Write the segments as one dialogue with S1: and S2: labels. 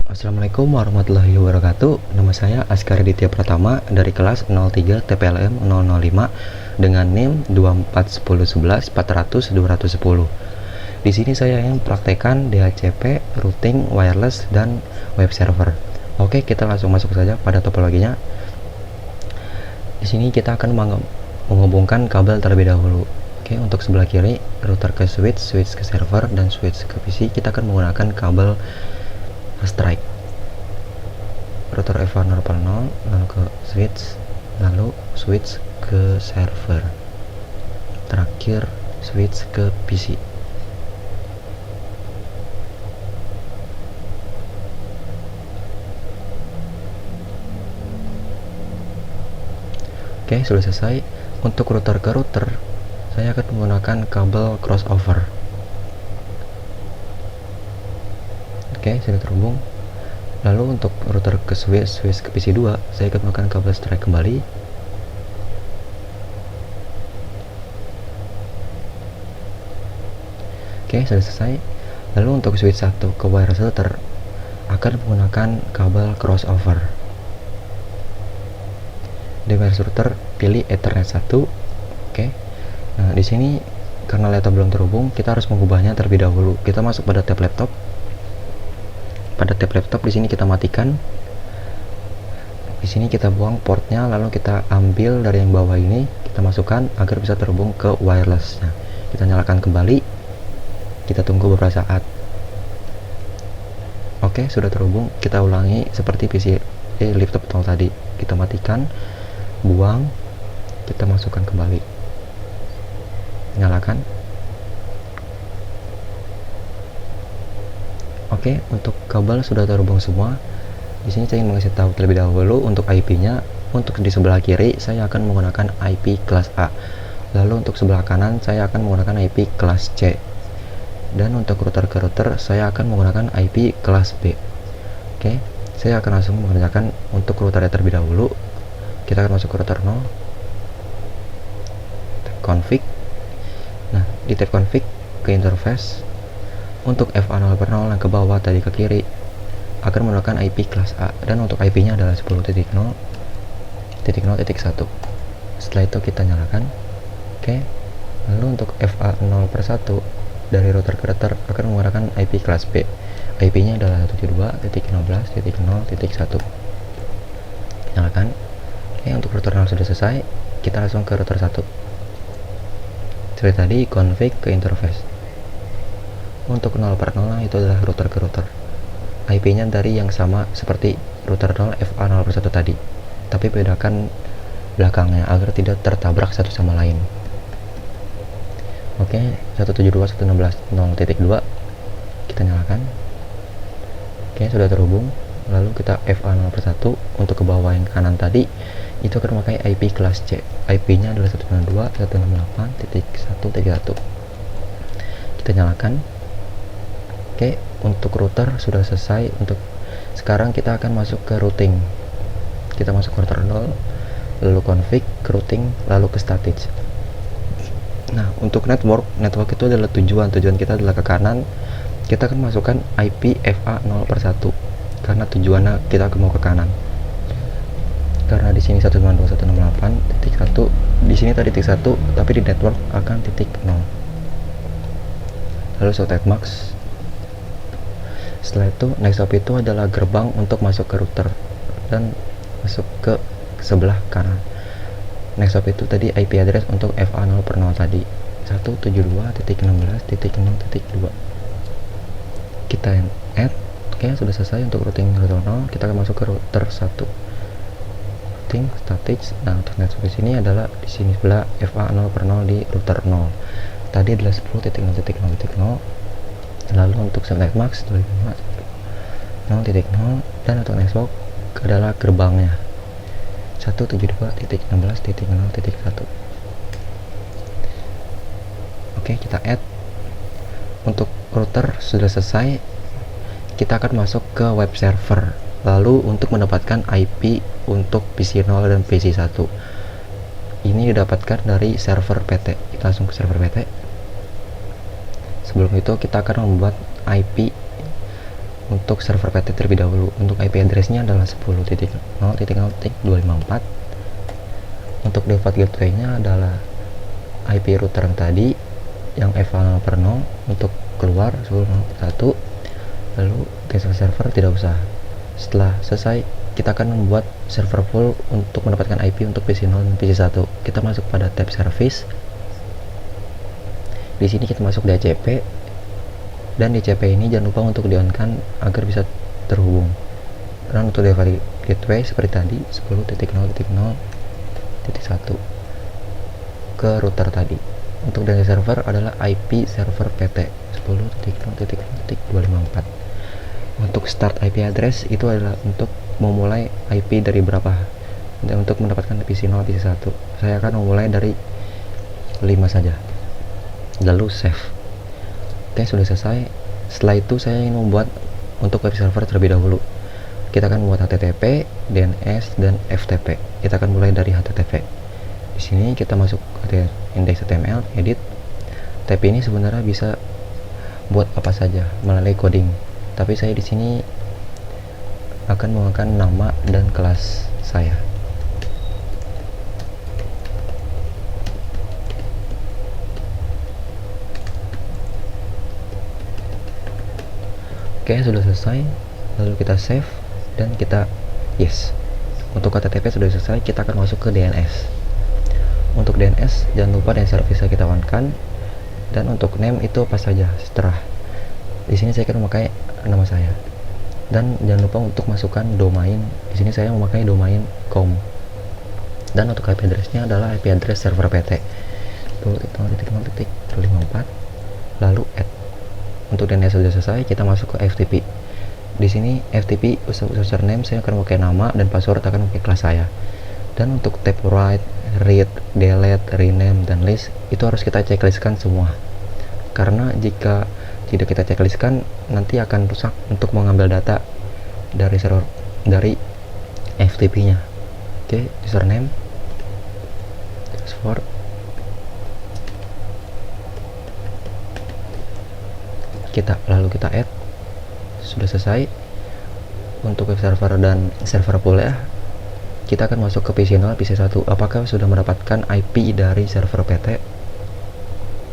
S1: Assalamualaikum warahmatullahi wabarakatuh. Nama saya Askar Ditya Pratama dari kelas 03 TPLM 005 dengan NIM 241111400-210. Di sini saya ingin praktekkan DHCP, routing, wireless, dan web server. Oke, kita langsung masuk saja pada topologinya. Di sini kita akan menghubungkan kabel terlebih dahulu. Oke, untuk sebelah kiri router ke switch, switch ke server, dan switch ke PC, kita akan menggunakan kabel strike. Router F1 0.0, lalu ke switch, lalu switch ke server, terakhir switch ke PC. Oke, sudah selesai. Untuk router ke router, saya akan menggunakan kabel crossover. Oke, sudah terhubung. Lalu untuk router ke switch, switch ke PC 2, saya akan menggunakan kabel strike kembali. Oke, sudah selesai. Lalu untuk switch 1 ke wireless router akan menggunakan kabel crossover. Di wireless router pilih Ethernet 1. Oke. Nah, di sini karena laptop belum terhubung, kita harus mengubahnya terlebih dahulu. Kita masuk pada tab laptop. Pada tab laptop di sini kita matikan. Di sini kita buang portnya, lalu kita ambil dari yang bawah ini, kita masukkan agar bisa terhubung ke wirelessnya. Kita nyalakan kembali. Kita tunggu beberapa saat. Oke, sudah terhubung. Kita ulangi seperti PC laptop tadi. Kita matikan, buang, kita masukkan kembali, nyalakan. Oke, untuk kabel sudah terhubung semua. Di sini saya ingin mengasih tahu terlebih dahulu untuk IP-nya. Untuk di sebelah kiri saya akan menggunakan IP kelas A. Lalu untuk sebelah kanan saya akan menggunakan IP kelas C. Dan untuk router ke router saya akan menggunakan IP kelas B. Oke, saya akan langsung mengerjakan untuk router terlebih dahulu. Kita akan masuk ke router 0, tab config. Nah, di tab config ke interface, untuk FA 0/0 yang ke bawah tadi ke kiri akan menggunakan IP kelas A, dan untuk IP nya adalah 10.0.0.1. Setelah itu kita nyalakan. Oke, lalu untuk FA 0/1 dari router ke router akan menggunakan IP kelas B. IP nya adalah 172.16.0.1. Nyalakan. Oke, untuk router 0 sudah selesai. Kita langsung ke router 1. Seperti tadi, config ke interface. Untuk 0/0 itu adalah router ke router. IP nya dari yang sama seperti router 0 FA 0/1 tadi, tapi bedakan belakangnya agar tidak tertabrak satu sama lain. Oke, 172.116.0.2 kita nyalakan. Oke, sudah terhubung. Lalu kita FA 0/1 untuk ke bawah yang kanan tadi itu akan memakai IP kelas C. IP nya adalah 192.168.1.1. Kita nyalakan. Oke, untuk router sudah selesai. Untuk sekarang kita akan masuk ke routing. Kita masuk ke router 0, lalu config, ke routing, lalu ke static. Nah, untuk network itu adalah tujuan kita adalah ke kanan. Kita akan masukkan IP FA 0/1 karena tujuannya kita mau ke kanan. Karena di sini 192.168.1, di sini tadi titik 1, tapi di network akan titik 0. Lalu set max. Setelah itu next hop itu adalah gerbang untuk masuk ke router dan masuk ke sebelah kanan. Next hop itu tadi IP address untuk FA 0/0 tadi, 172.16.0.2. Kita add. Oke, sudah selesai untuk routing router 0. Kita akan masuk ke router 1. Routing static. Nah, untuk next hop di sini adalah di sini sebelah FA 0/0 di router 0. Tadi adalah 10.0.0.0. Lalu untuk set max 0.0 dan untuk next hop adalah gerbangnya 172.16.0.1. Oke, kita add. Untuk router sudah selesai. Kita akan masuk ke web server. Lalu untuk mendapatkan IP untuk PC 0 dan PC 1, ini didapatkan dari server PT. Kita langsung ke server PT. Sebelum itu kita akan membuat IP untuk server PT terlebih dahulu. Untuk IP address-nya adalah 10.0.0.254. Untuk default gateway-nya adalah IP router yang tadi yang eval per 0. Untuk keluar 10.0.1. Lalu cancel server tidak usah. Setelah selesai, kita akan membuat server pool untuk mendapatkan IP untuk PC 0 dan PC 1. Kita masuk pada tab service. Di sini kita masuk DHCP, dan DHCP ini jangan lupa untuk di-on-kan agar bisa terhubung. Dan untuk default gateway seperti tadi 10.0.0.1 ke router tadi. Untuk DNS server adalah IP server PT 10.0.0.254. Untuk start IP address itu adalah untuk memulai IP dari berapa, dan untuk mendapatkan PC 0 PC 1 saya akan memulai dari 5 saja, lalu save. Oke, sudah selesai. Setelah itu saya ingin membuat untuk web server terlebih dahulu. Kita akan membuat HTTP, DNS, dan FTP. Kita akan mulai dari HTTP. Di sini kita masuk ke index.html, edit. TP ini sebenarnya bisa buat apa saja melalui coding, tapi saya di sini akan menggunakan nama dan kelas saya. Oke, sudah selesai. Lalu kita save dan kita yes. Untuk HTTP sudah selesai, kita akan masuk ke DNS. Untuk DNS jangan lupa DNS service kita on-kan, dan untuk name itu apa saja setelah. Di sini saya akan memakai nama saya. Dan jangan lupa untuk masukkan domain. Di sini saya memakai domain com. Dan untuk IP address-nya adalah IP address server PT 10.0.0.254. Lalu add. Untuk DNS sudah selesai, kita masuk ke FTP. Di sini FTP username saya akan memakai nama, dan password akan memakai kelas saya. Dan untuk tab write, read, delete, rename, dan list itu harus kita checklistkan semua. Karena jika tidak kita checklistkan, nanti akan rusak untuk mengambil data dari server dari FTP-nya. Oke, username, password, lalu kita add. Sudah selesai. Untuk web server dan server pool ya, kita akan masuk ke PC 0 PC 1. Apakah sudah mendapatkan IP dari server PT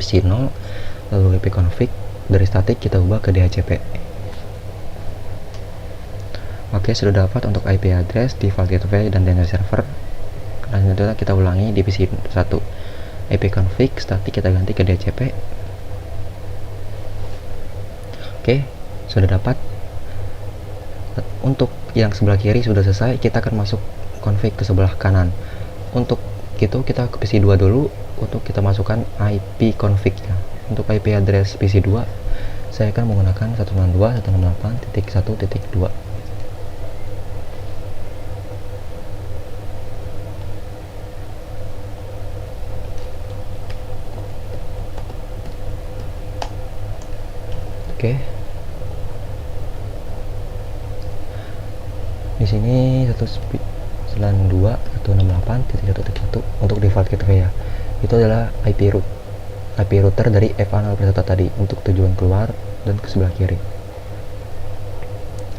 S1: PC 0, lalu IP config. Dari static kita ubah ke DHCP. Oke, sudah dapat untuk IP address, default gateway, dan DNS server. Selanjutnya kita ulangi di PC 1. IP config static kita ganti ke DHCP. Oke, sudah dapat. Untuk yang sebelah kiri sudah selesai, kita akan masuk config ke sebelah kanan. Untuk itu kita ke PC 2 dulu untuk kita masukkan IP config-nya. Untuk IP address PC 2 saya akan menggunakan 192.168.1.2. Oke. Di sini 192.168.1.1 untuk default gateway ya. Itu adalah IP router dari FA0.1 tadi untuk tujuan keluar dan ke sebelah kiri.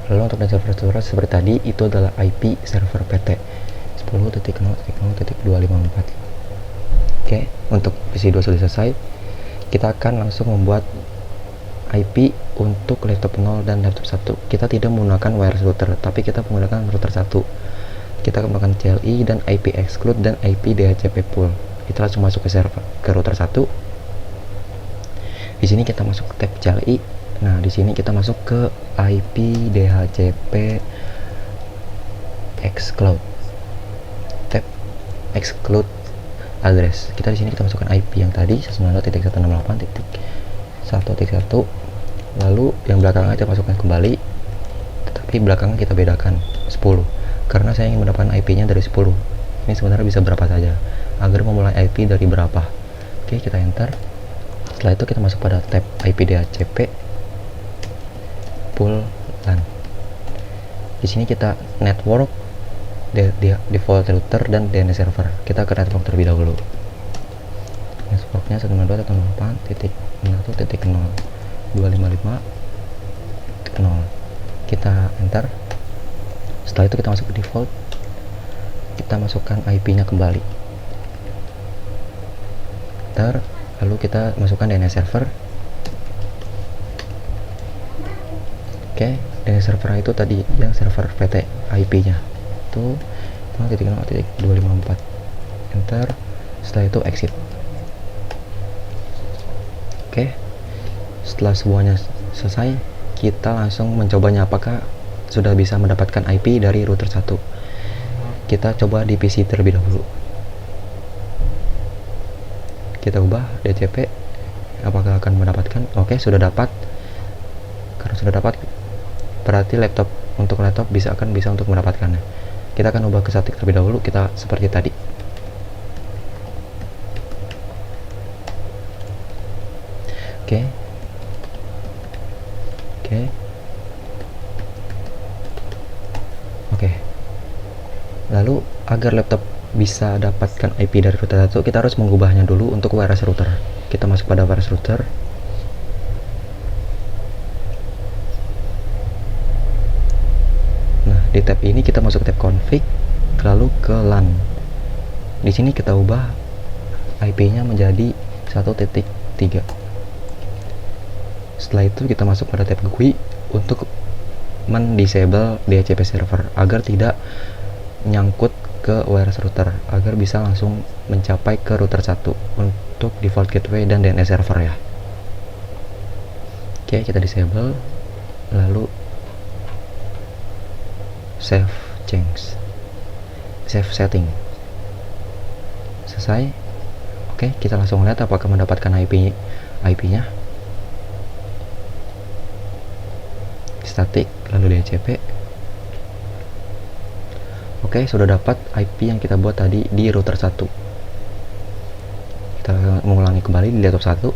S1: Lalu untuk server seperti tadi itu adalah IP server PT 10.0.0.254. Oke, untuk PC 2 sudah selesai. Kita akan langsung membuat IP untuk laptop 0 dan laptop 1. Kita tidak menggunakan wireless router, tapi kita menggunakan router 1. Kita akan menggunakan CLI dan IP exclude dan IP DHCP pool. Kita langsung masuk ke server ke router 1. Di sini kita masuk ke tab CLI. Nah, di sini kita masuk ke IP DHCP exclude. Tab exclude address. Kita di sini kita masukkan IP yang tadi 192.168.1.1. Lalu yang belakangnya kita masukkan kembali, tetapi belakangnya kita bedakan 10 karena saya ingin mendapatkan IP-nya dari 10. Ini sebenarnya bisa berapa saja agar memulai IP dari berapa. Oke, kita enter. Setelah itu kita masuk pada tab IP DHCP pool LAN. Di sini kita network, default router, dan DNS server. Kita ke network terlebih dahulu. Networknya 192.168.1.0 255.0. kita enter. Setelah itu kita masuk ke default, kita masukkan IP-nya kembali, enter. Lalu kita masukkan DNS server. Oke, DNS server itu tadi yang server PT, IP-nya itu 0.0.254, enter. Setelah itu exit. Oke, setelah semuanya selesai, kita langsung mencobanya apakah sudah bisa mendapatkan IP dari router 1. Kita coba di PC terlebih dahulu. Kita ubah DHCP, apakah akan mendapatkan? Oke, sudah dapat. Karena sudah dapat, berarti untuk laptop bisa untuk mendapatkannya. Kita akan ubah ke static terlebih dahulu, kita seperti tadi. Oke. Lalu agar laptop bisa dapatkan IP dari router 1, kita harus mengubahnya dulu untuk wireless router. Kita masuk pada wireless router. Nah, di tab ini kita masuk tab config, lalu ke LAN. Di sini kita ubah IP-nya menjadi 1.3. Setelah itu kita masuk pada tab GUI untuk mendisable DHCP server agar tidak nyangkut ke wireless router, agar bisa langsung mencapai ke router 1 untuk default gateway dan DNS server ya. Oke, kita disable, lalu save setting. Selesai. Oke, kita langsung lihat apakah mendapatkan IP-nya. Static, lalu DHCP. Oke, sudah dapat IP yang kita buat tadi di router 1. Kita mengulangi kembali di laptop 1.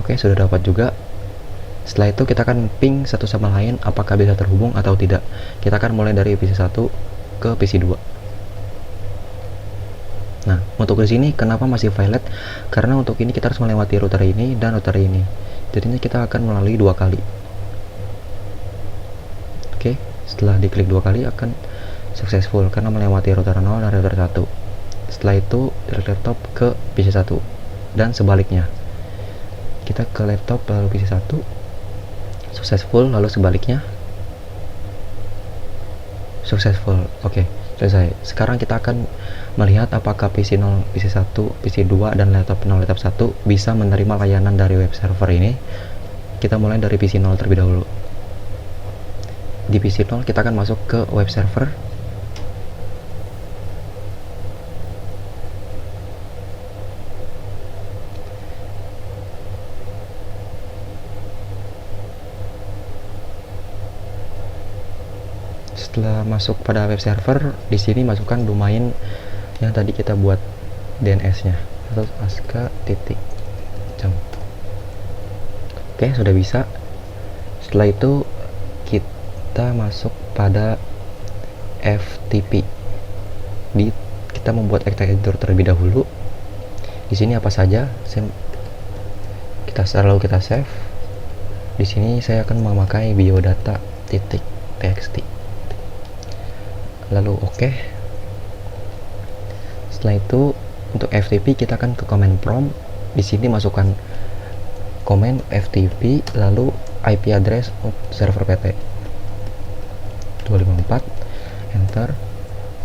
S1: Oke, sudah dapat juga. Setelah itu kita akan ping satu sama lain apakah bisa terhubung atau tidak. Kita akan mulai dari PC 1 ke PC 2. Nah, untuk di sini kenapa masih violet? Karena untuk ini kita harus melewati router ini dan router ini. Jadinya kita akan melalui 2 kali. Oke, setelah diklik 2 kali akan successful karena melewati router 0 dan router 1. Setelah itu dari laptop ke PC 1 dan sebaliknya. Kita ke laptop lalu PC 1 successful, lalu sebaliknya successful. Oke, selesai. Sekarang kita akan melihat apakah PC 0, PC 1, PC 2 dan laptop 0, laptop 1 bisa menerima layanan dari web server ini. Kita mulai dari PC 0 terlebih dahulu. Di PC 0 kita akan masuk ke web server. Setelah masuk pada web server, di sini masukkan domain yang tadi kita buat DNS-nya atau aska.com. Oke, sudah bisa. Setelah itu kita masuk pada FTP. Kita membuat editor terlebih dahulu. Di sini apa saja? Kita save. Di sini saya akan memakai biodata.txt. Lalu oke. Setelah itu untuk FTP kita akan ke command prompt. Di sini masukkan command FTP lalu IP address server PT 254, enter.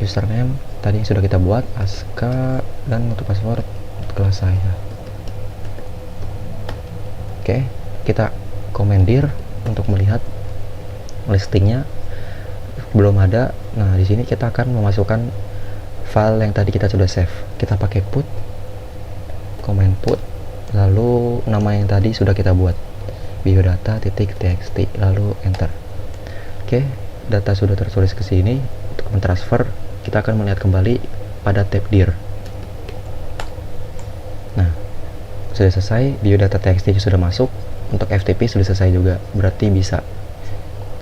S1: Username tadi sudah kita buat aska, dan untuk password kelas saya. Oke, kita komandir untuk melihat listingnya belum ada. Nah, di sini kita akan memasukkan file yang tadi kita sudah save. Kita pakai put, command put, lalu nama yang tadi sudah kita buat, biodata.txt, lalu enter. Oke, data sudah tertulis ke sini. Untuk mentransfer, kita akan melihat kembali pada tab dir. Nah, sudah selesai, biodata.txt sudah masuk. Untuk FTP sudah selesai juga, berarti bisa.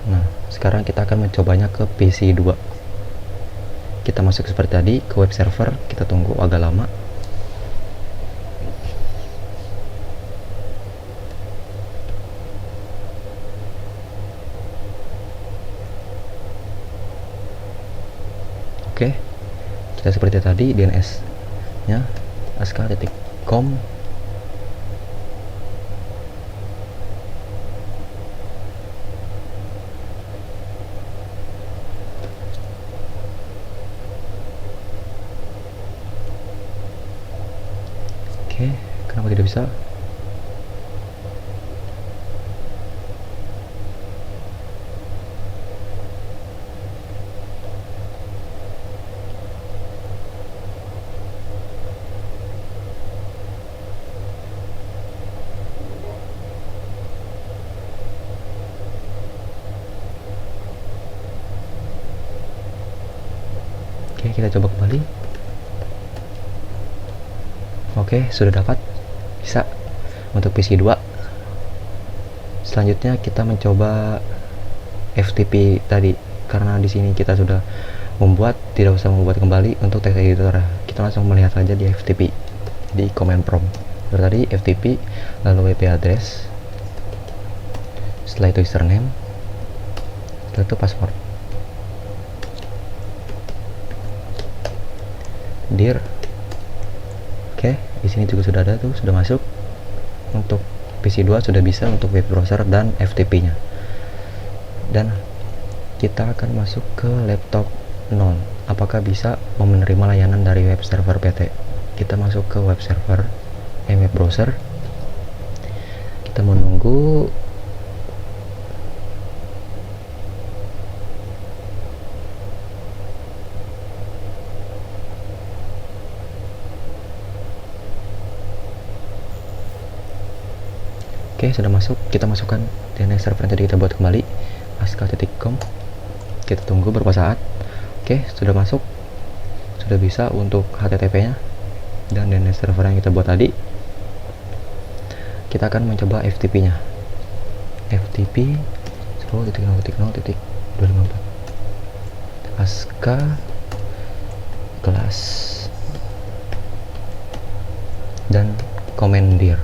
S1: Nah, sekarang kita akan mencobanya ke PC 2. Kita masuk seperti tadi ke web server, kita tunggu agak lama. Oke, kita seperti tadi DNS nya aska.com. Oke, kenapa tidak bisa? Oke, kita coba kembali. Oke, sudah dapat. Bisa untuk PC 2. Selanjutnya kita mencoba FTP tadi, karena di sini kita sudah membuat, tidak usah membuat kembali untuk text editor. Kita langsung melihat saja di FTP di command prompt. Tadi FTP, lalu WP address, setelah itu username, setelah itu password. Dir. Oke, di sini juga sudah ada tuh, sudah masuk. Untuk PC 2 sudah bisa untuk web browser dan FTP-nya. Dan kita akan masuk ke laptop 0. Apakah bisa menerima layanan dari web server PT? Kita masuk ke web server, web browser. Kita menunggu. Oke, sudah masuk. Kita masukkan DNS server yang tadi kita buat kembali, aska.com. Kita tunggu beberapa saat. Oke, sudah masuk. Sudah bisa untuk HTTP-nya dan DNS server yang kita buat tadi. Kita akan mencoba FTP-nya. FTP 10.0.0.254 aska kelas dan komandir.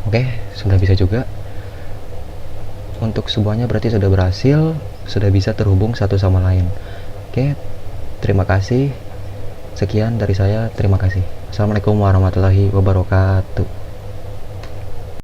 S1: Oke, sudah bisa juga. Untuk semuanya berarti sudah berhasil, sudah bisa terhubung satu sama lain. Oke, terima kasih. Sekian dari saya, terima kasih. Assalamualaikum warahmatullahi wabarakatuh.